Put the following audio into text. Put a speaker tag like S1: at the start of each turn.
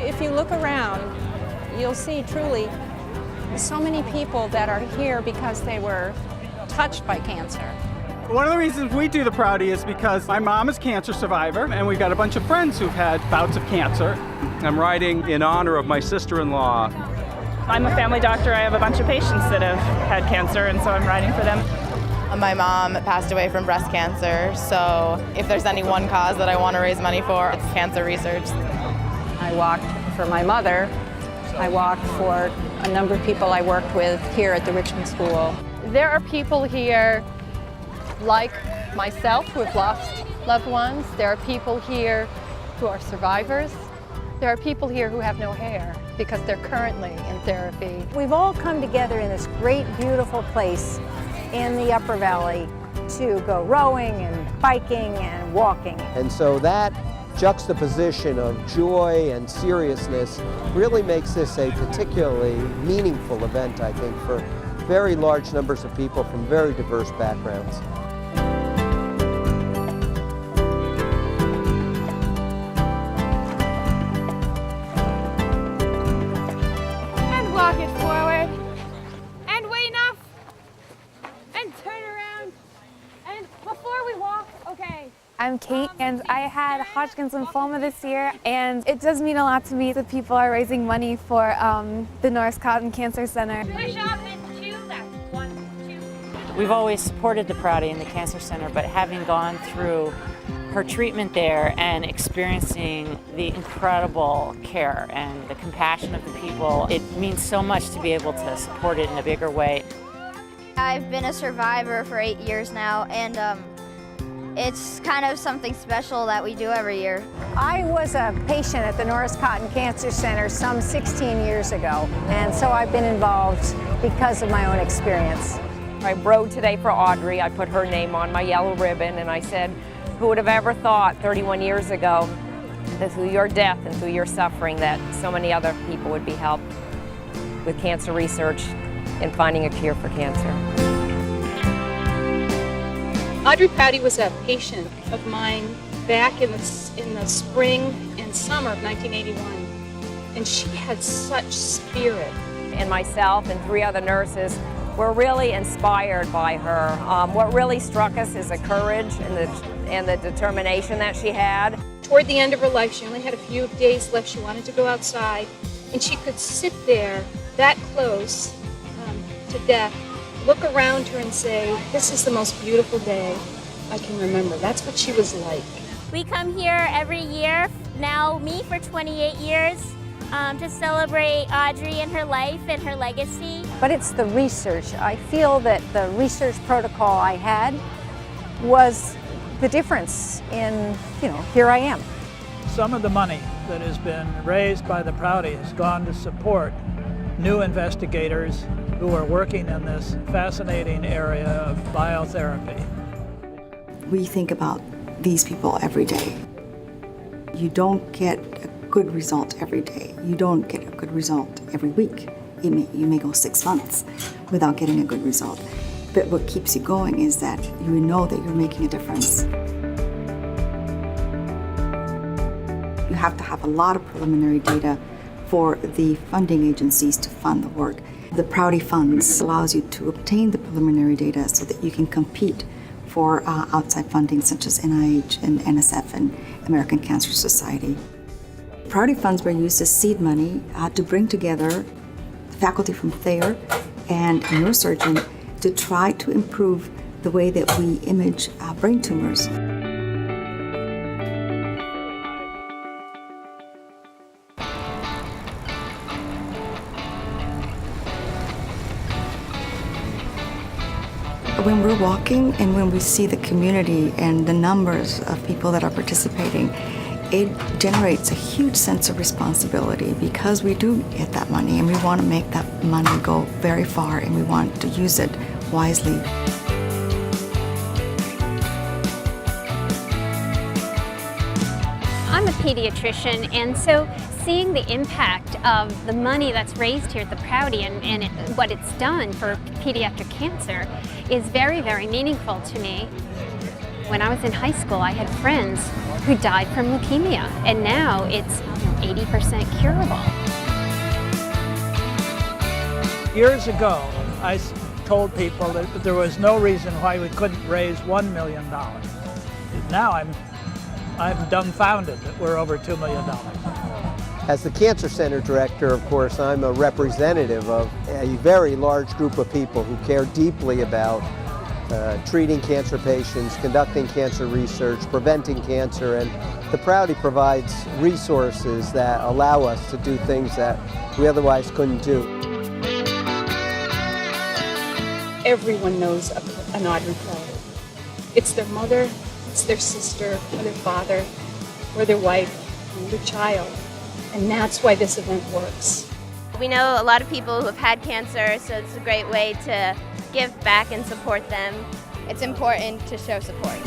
S1: If you look around, you'll see truly so many people that are here because they were touched by cancer.
S2: One of the reasons we do the Prouty is because my mom is a cancer survivor, and we've got a bunch of friends who've had bouts of cancer.
S3: I'm riding in honor of my sister-in-law.
S4: I'm a family doctor. I have a bunch of patients that have had cancer, and so I'm riding for them.
S5: My mom passed away from breast cancer, so if there's any one cause that I want to raise money for, it's cancer research.
S1: I walked for my mother. I walked for a number of people I worked with here at the Richmond School.
S6: There are people here like myself who have lost loved ones. There are people here who are survivors. There are people here who have no hair because they're currently in therapy.
S7: We've all come together in this great, beautiful place in the Upper Valley to go rowing and biking and walking.
S8: And so that juxtaposition of joy and seriousness really makes this a particularly meaningful event, I think, for very large numbers of people from very diverse backgrounds.
S9: And walk it forward. And wait enough. And turn around. And before we walk, okay.
S10: I'm Kate, and I had Hodgkin's lymphoma this year, and it does mean a lot to me that people are raising money for the Norris Cotton Cancer Center.
S9: Push up and 2 left. 1, 2.
S11: We've always supported the Prouty and the Cancer Center, but having gone through her treatment there and experiencing the incredible care and the compassion of the people, it means so much to be able to support it in a bigger way.
S12: I've been a survivor for 8 years now, and it's kind of something special that we do every year.
S7: I was a patient at the Norris Cotton Cancer Center some 16 years ago, and so I've been involved because of my own experience.
S13: I rode today for Audrey. I put her name on my yellow ribbon, and I said, who would have ever thought 31 years ago that through your death and through your suffering that so many other people would be helped with cancer research and finding a cure for cancer.
S14: Audrey Prouty was a patient of mine back in the spring and summer of 1981, and she had such spirit.
S13: And myself and 3 other nurses were really inspired by her. What really struck us is the courage and the determination that she had.
S14: Toward the end of her life, she only had a few days left. She wanted to go outside, and she could sit there that close to death, look around her and say, this is the most beautiful day I can remember. That's what she was like.
S9: We come here every year, now me for 28 years, to celebrate Audrey and her life and her legacy.
S7: But it's the research. I feel that the research protocol I had was the difference in, here I am.
S15: Some of the money that has been raised by the Prouty has gone to support new investigators who are working in this fascinating area of biotherapy.
S16: We think about these people every day. You don't get a good result every day. You don't get a good result every week. You may go 6 months without getting a good result. But what keeps you going is that you know that you're making a difference. You have to have a lot of preliminary data for the funding agencies to fund the work. The Prouty Funds allows you to obtain the preliminary data so that you can compete for outside funding such as NIH and NSF and American Cancer Society. Prouty Funds were used as seed money to bring together faculty from Thayer and a neurosurgeon to try to improve the way that we image brain tumors. When we're walking and when we see the community and the numbers of people that are participating, it generates a huge sense of responsibility because we do get that money and we want to make that money go very far and we want to use it wisely.
S9: I'm a pediatrician, and so seeing the impact of the money that's raised here at the Prouty and what it's done for pediatric cancer is very, very meaningful to me. When I was in high school, I had friends who died from leukemia, and now it's 80% curable.
S15: Years ago, I told people that there was no reason why we couldn't raise $1 million. Now I'm dumbfounded that we're over $2 million.
S8: As the Cancer Center director, of course, I'm a representative of a very large group of people who care deeply about treating cancer patients, conducting cancer research, preventing cancer, and the Prouty provides resources that allow us to do things that we otherwise couldn't do.
S14: Everyone knows an Audrey Prouty. It's their mother, it's their sister, or their father, or their wife, or their child. And that's why this event works.
S17: We know a lot of people who have had cancer, so it's a great way to give back and support them.
S5: It's important to show support.